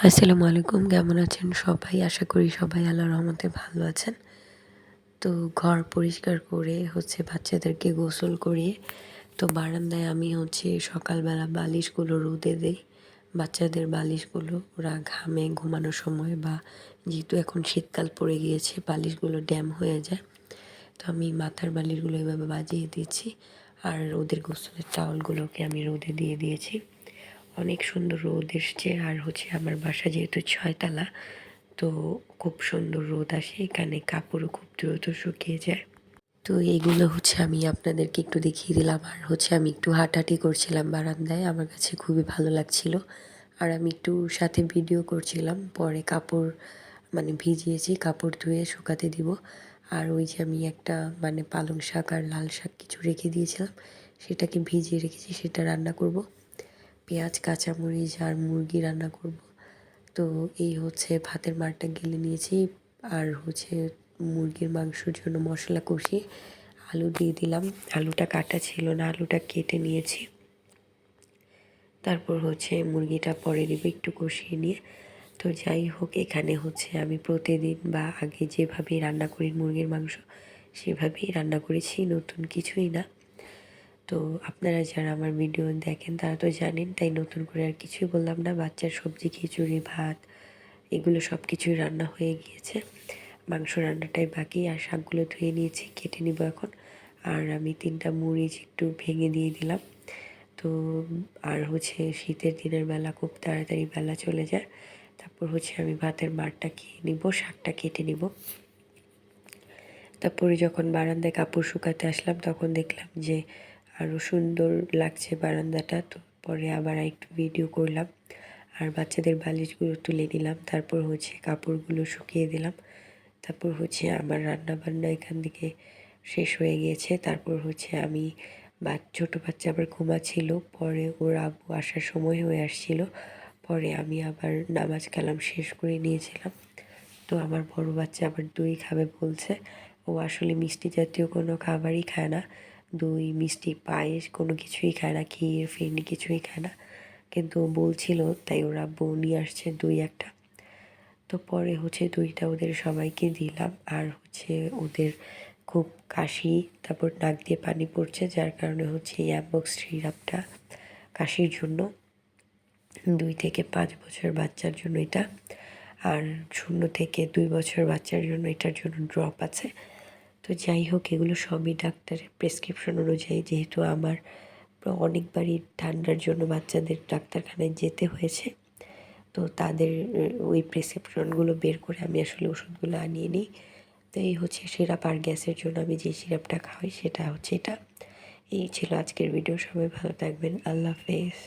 আসসালামু আলাইকুম, কেমন আছেন সবাই? আশা করি সবাই আল্লাহর রহমতে ভালো আছেন। তো ঘর পরিষ্কার করে বাচ্চাদেরকে গোসল করিয়ে তো বারান্দায় আমি সকালবেলা বালিশগুলো রোদে দেই। বাচ্চাদের বালিশগুলো ওরা ঘামে ঘুমানোর সময় বা যেহেতু এখন শীতকাল পড়ে গিয়েছে বালিশগুলো ড্যাম হয়ে যায়। তো আমি মাথার বালিশগুলো এভাবে বাজিয়ে দিয়েছি আর ওদের গোসলের টাওয়ালগুলোকে আমি রোদে দিয়ে দিয়েছি। অনেক সুন্দর রোদ এসছে আর আমার বাসা যেহেতু 6 তলা, তো খুব সুন্দর রোদ আসে এখানে, কাপড়ও খুব দ্রুত শুকিয়ে যায়। তো এইগুলো আমি আপনাদেরকে একটু দেখিয়ে দিলাম। আর আমি একটু হাঁটাহাঁটি করছিলাম বারান্দায়, আমার কাছে খুবই ভালো লাগছিল। আর আমি একটু সাথে ভিডিও করছিলাম, পরে কাপড় ভিজিয়েছি, কাপড় ধুয়ে শুকাতে দিব। আর ওই যে আমি একটা পালং শাক আর লাল শাক কিছু রেখে দিয়েছিলাম, সেটাকে ভিজিয়ে রেখেছি, সেটা রান্না করব। পেঁয়াজ কাঁচামরিচ আর মুরগি রান্না করব। তো এই ভাতের মারটা গেলে নিয়েছি আর মুরগির মাংসের জন্য মশলা কষিয়ে আলু দিয়ে দিলাম। আলুটা কাটা ছিল না, আলুটা কেটে নিয়েছি। তারপর মুরগিটা পরে দিব একটু কষিয়ে নিয়ে। তো যাই হোক, এখানে আমি প্রতিদিন বা আগে যেভাবেই রান্না করি মুরগির মাংস সেভাবেই রান্না করেছি, নতুন কিছুই না। তো আপনারা যারা আমার ভিডিও দেখেন তারা তো জানেন, তাই নতুন করে আর কিছুই বললাম না। বাচ্চার সবজি, খিচুড়ি, ভাত এগুলো সব কিছুই রান্না হয়ে গিয়েছে। মাংস রান্নাটাই বাকি। আর শাকগুলো ধুয়ে নিয়েছি, কেটে নিব এখন। আর আমি 3টা মরিচ একটু ভেঙে দিয়ে দিলাম। তো আর শীতের দিনের বেলা খুব তাড়াতাড়ি বেলা চলে যায়। তারপর আমি ভাতের মারটা খেয়ে নিব, শাকটা কেটে নিব। তারপরে যখন বারান্দায় কাপড় শুকাতে আসলাম তখন দেখলাম যে আরও সুন্দর লাগছে বারান্দাটা। তো পরে আবার একটু ভিডিও করলাম আর বাচ্চাদের বালিশগুলো তুলে নিলাম। তারপর কাপড়গুলো শুকিয়ে দিলাম। তারপর আমার রান্নাবান্না এখান থেকে শেষ হয়ে গিয়েছে। তারপর আমি ছোটো বাচ্চা আবার ঘুমাচ্ছিল, পরে ওর আব্বু আসার সময় হয়ে আসছিল। পরে আমি আবার নামাজ কালাম শেষ করে নিয়েছিলাম। তো আমার বড় বাচ্চা আবার দই খাবে বলছে। ও আসলে মিষ্টি জাতীয় কোনো খাবারই খায় না, দই, মিষ্টি, পায়েস কোনো কিছুই খায় না, ক্ষীর ফিরনি কিছুই খায় না। কিন্তু ও বলছিল, তাই ওর আব্বু নিয়ে আসছে দই একটা। তো পরে দইটা ওদের সবাইকে দিলাম। আর ওদের খুব কাশি, তারপর নাক দিয়ে পানি পড়ছে, যার কারণে এই অ্যাম্বক্স সিরাপটা কাশির জন্য 2 থেকে 5 বছর বাচ্চার জন্য এটা, আর 0 থেকে 2 বছর বাচ্চার জন্য এটার জন্য ড্রপ আছে। তো যাই হোক, এগুলো সবই ডাক্তারের প্রেসক্রিপশন অনুযায়ী, যেহেতু আমার অনেকবারই ঠান্ডার জন্য বাচ্চাদের ডাক্তারখানায় যেতে হয়েছে, তো তাদের ওই প্রেসক্রিপশনগুলো বের করে আমি আসলে ওষুধগুলো আনিয়ে নিই। তো এই সিরাপ, আর গ্যাসের জন্য আমি যে সিরাপটা খাওয়াই সেটা এটা। এই ছিল আজকের ভিডিও। সবাই ভালো থাকবেন, আল্লাহ হাফেজ।